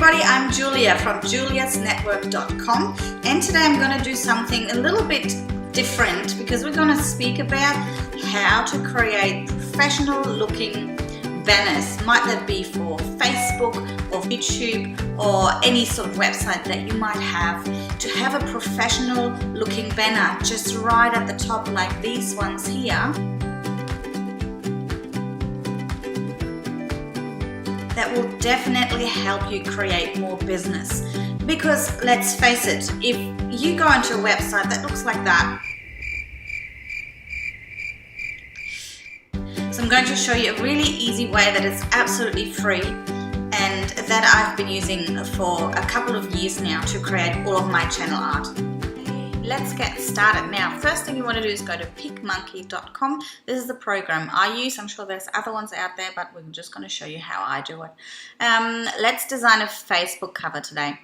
everybody, I'm Julia from juliasnetwork.com, and today I'm going to do something a little bit different because we're going to speak about how to create professional looking banners. Might that be for Facebook or YouTube or any sort of website that you might have, to have a professional looking banner just right at the top like these ones here. That will definitely help you create more business, because let's face it, if you go onto a website that looks like that, so I'm going to show you a really easy way that is absolutely free and that I've been using for a couple of years now to create all of my channel art. Let's get started. Now, first thing you want to do is go to PicMonkey.com. This is the program I use. I'm sure there's other ones out there, but we're just going to show you how I do it. Let's design a Facebook cover today.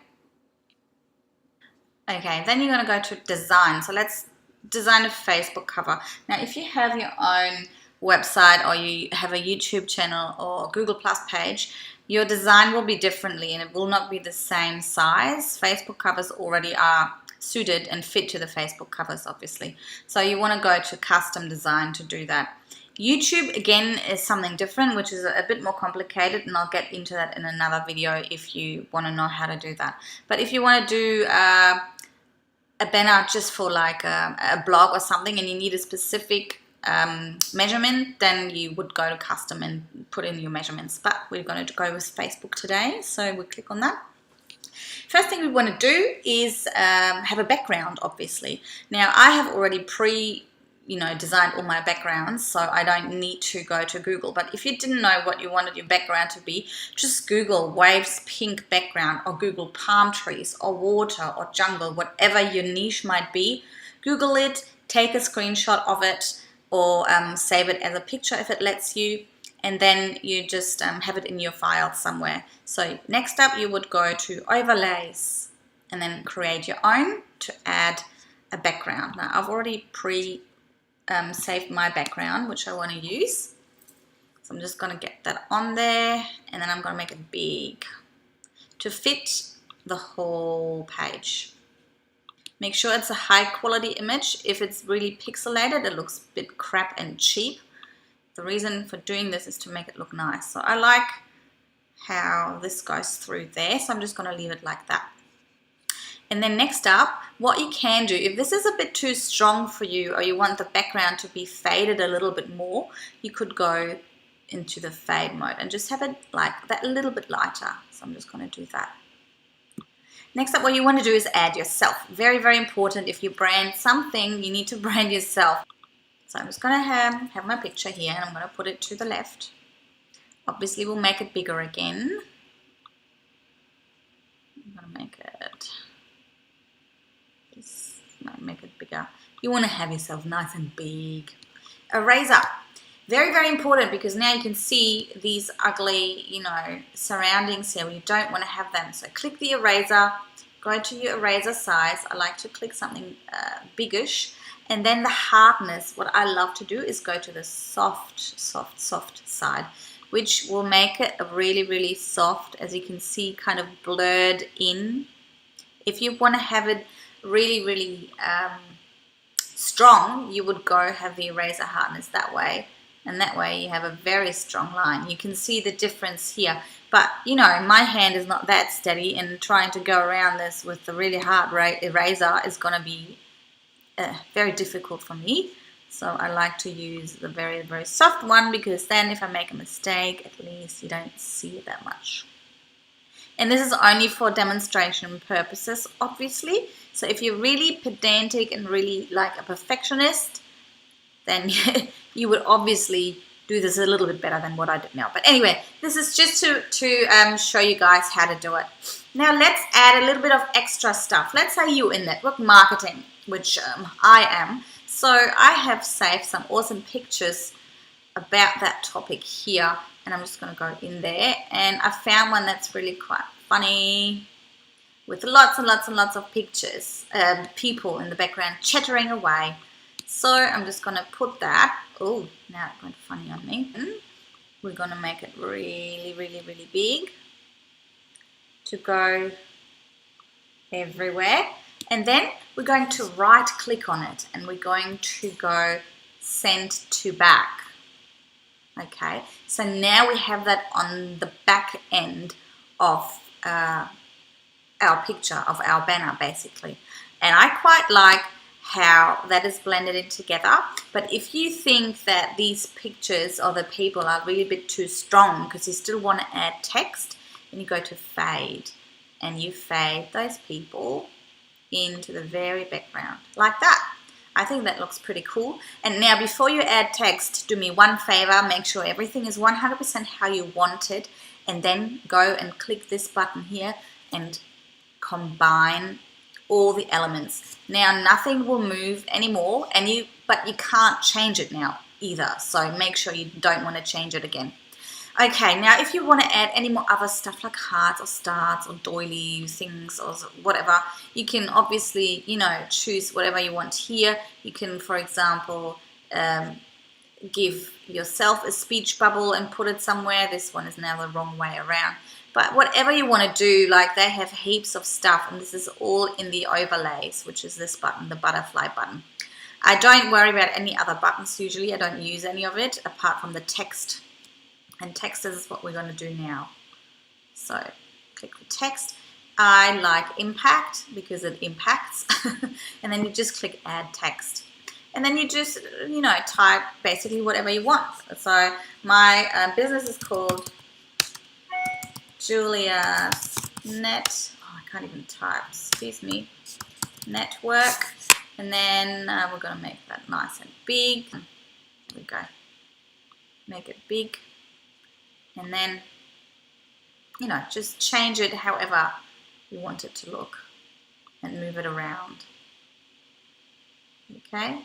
Okay, then you're going to go to design. So let's design a Facebook cover. Now, if you have your own website or you have a YouTube channel or Google Plus page, your design will be differently and it will not be the same size. Facebook covers already are suited and fit to the Facebook covers, obviously. So you want to go to custom design to do that. YouTube, again, is something different, which is a bit more complicated, and I'll get into that in another video if you want to know how to do that. But if you want to do a banner just for like a blog or something and you need a specific measurement, then you would go to custom and put in your measurements. But we're going to go with Facebook today, so we'll click on that. First thing we want to do is have a background, obviously. Now, I have already designed all my backgrounds, so I don't need to go to Google. But if you didn't know what you wanted your background to be, just Google waves pink background, or Google palm trees or water or jungle, whatever your niche might be. Google it, take a screenshot of it, or save it as a picture if it lets you. And then you just have it in your file somewhere. So next up you would go to overlays and then create your own to add a background. Now I've already saved my background, which I want to use. So I'm just going to get that on there, and then I'm going to make it big to fit the whole page. Make sure it's a high quality image. If it's really pixelated, it looks a bit crap and cheap. The reason for doing this is to make it look nice. So I like how this goes through there, so I'm just going to leave it like that. And then next up, what you can do, if this is a bit too strong for you or you want the background to be faded a little bit more, you could go into the fade mode and just have it like that, a little bit lighter. So I'm just going to do that. Next up, what you want to do is add yourself. Very, very important. If you brand something, you need to brand yourself. So I'm just going to have my picture here, and I'm going to put it to the left. Obviously, we'll make it bigger again. I'm going to make it, just make it bigger. You want to have yourself nice and big. Eraser. Very, very important, because now you can see these ugly, surroundings here. You don't want to have them. So click the eraser, go to your eraser size. I like to click something biggish. And then the hardness, what I love to do is go to the soft side, which will make it really, really soft, as you can see, kind of blurred in. If you want to have it really, really strong, you would go have the eraser hardness that way. And that way you have a very strong line. You can see the difference here. But, my hand is not that steady, and trying to go around this with the really hard eraser is going to be very difficult for me. So I like to use the very, very soft one, because then if I make a mistake, at least you don't see it that much. And this is only for demonstration purposes, obviously. So if you're really pedantic and really like a perfectionist, then you would obviously do this a little bit better than what I did now. But anyway, this is just to show you guys how to do it. Now let's add a little bit of extra stuff. Let's say you're in network marketing, which I am. So I have saved some awesome pictures about that topic here, and I'm just going to go in there, and I found one that's really quite funny, with lots and lots and lots of pictures, people in the background chattering away. So I'm just going to put that. Oh, now it went funny on me. We're going to make it really, really, really big to go everywhere. And then we're going to right click on it and we're going to go send to back. Okay, so now we have that on the back end of our picture, of our banner basically. And I quite like how that is blended in together. But if you think that these pictures of the people are really a bit too strong because you still want to add text, then you go to fade and you fade those people into the very background like that. I think that looks pretty cool. And now before you add text, do me one favor, make sure everything is 100% how you want it, and then go and click this button here and combine all the elements. Now nothing will move anymore, but you can't change it now either, so make sure you don't want to change it again. Okay, now if you want to add any more other stuff like hearts or stars or doily things or whatever, you can obviously, choose whatever you want here. You can, for example, give yourself a speech bubble and put it somewhere. This one is now the wrong way around. But whatever you want to do, like they have heaps of stuff, and this is all in the overlays, which is this button, the butterfly button. I don't worry about any other buttons usually. I don't use any of it apart from the text. And text is what we're going to do now. So click the text. I like impact because it impacts. And then you just click add text. And then you just, type basically whatever you want. So my business is called Julia's Net. Oh, I can't even type. Excuse me. Network. And then we're going to make that nice and big. There we go. Make it big. And then, just change it however you want it to look and move it around. Okay?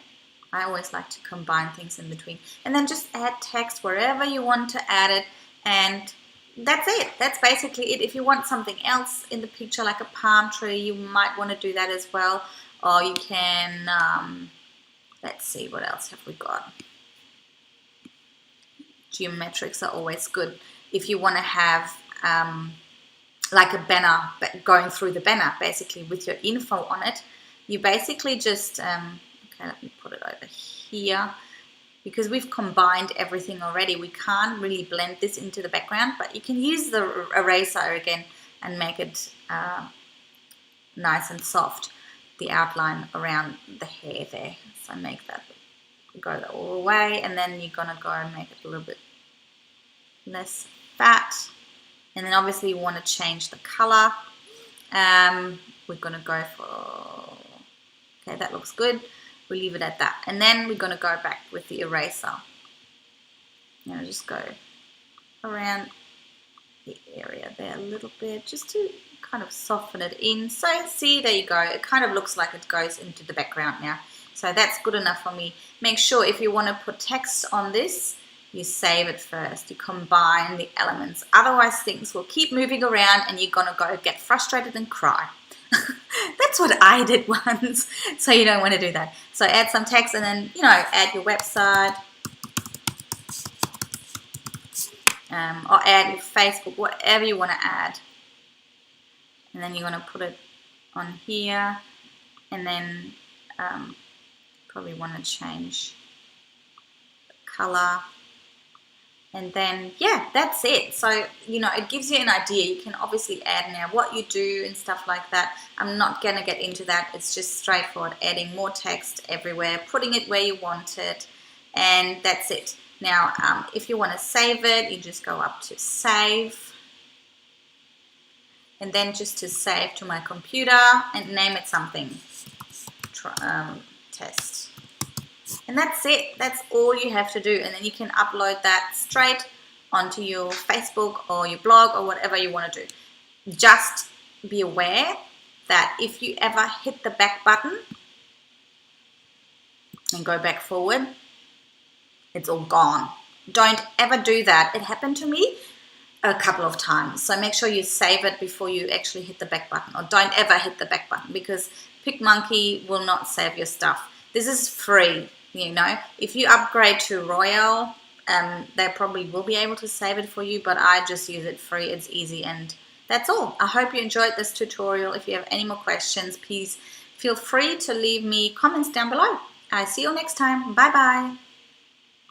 I always like to combine things in between. And then just add text wherever you want to add it. And that's it. That's basically it. If you want something else in the picture, like a palm tree, you might want to do that as well. Or you can, let's see, what else have we got? Geometrics are always good. If you want to have like a banner going through the banner, basically with your info on it, you basically just, okay, let me put it over here. Because we've combined everything already, we can't really blend this into the background, but you can use the eraser again and make it nice and soft, the outline around the hair there. So make that go all the way, and then you're gonna go and make it a little bit less fat, and then obviously you want to change the color. We're gonna go for, okay, that looks good. We'll leave it at that, and then we're gonna go back with the eraser. Just go around the area there a little bit, just to kind of soften it in. So see, there you go. It kind of looks like it goes into the background now. So that's good enough for me. Make sure if you want to put text on this, you save it first. You combine the elements. Otherwise, things will keep moving around and you're going to go get frustrated and cry. That's what I did once. So you don't want to do that. So add some text and then, add your website. Or add your Facebook, whatever you want to add. And then you're going to put it on here. And then probably want to change the color. And then, yeah, that's it. So, it gives you an idea. You can obviously add now what you do and stuff like that. I'm not going to get into that. It's just straightforward, adding more text everywhere, putting it where you want it, and that's it. Now, if you want to save it, you just go up to save. And then just to save to my computer and name it something. Test. And that's it. That's all you have to do. And then you can upload that straight onto your Facebook or your blog or whatever you want to do. Just be aware that if you ever hit the back button and go back forward, it's all gone. Don't ever do that. It happened to me a couple of times. So make sure you save it before you actually hit the back button, or don't ever hit the back button, because PicMonkey will not save your stuff. This is free, If you upgrade to Royal, they probably will be able to save it for you, but I just use it free. It's easy, and that's all. I hope you enjoyed this tutorial. If you have any more questions, please feel free to leave me comments down below. I see you next time. Bye bye.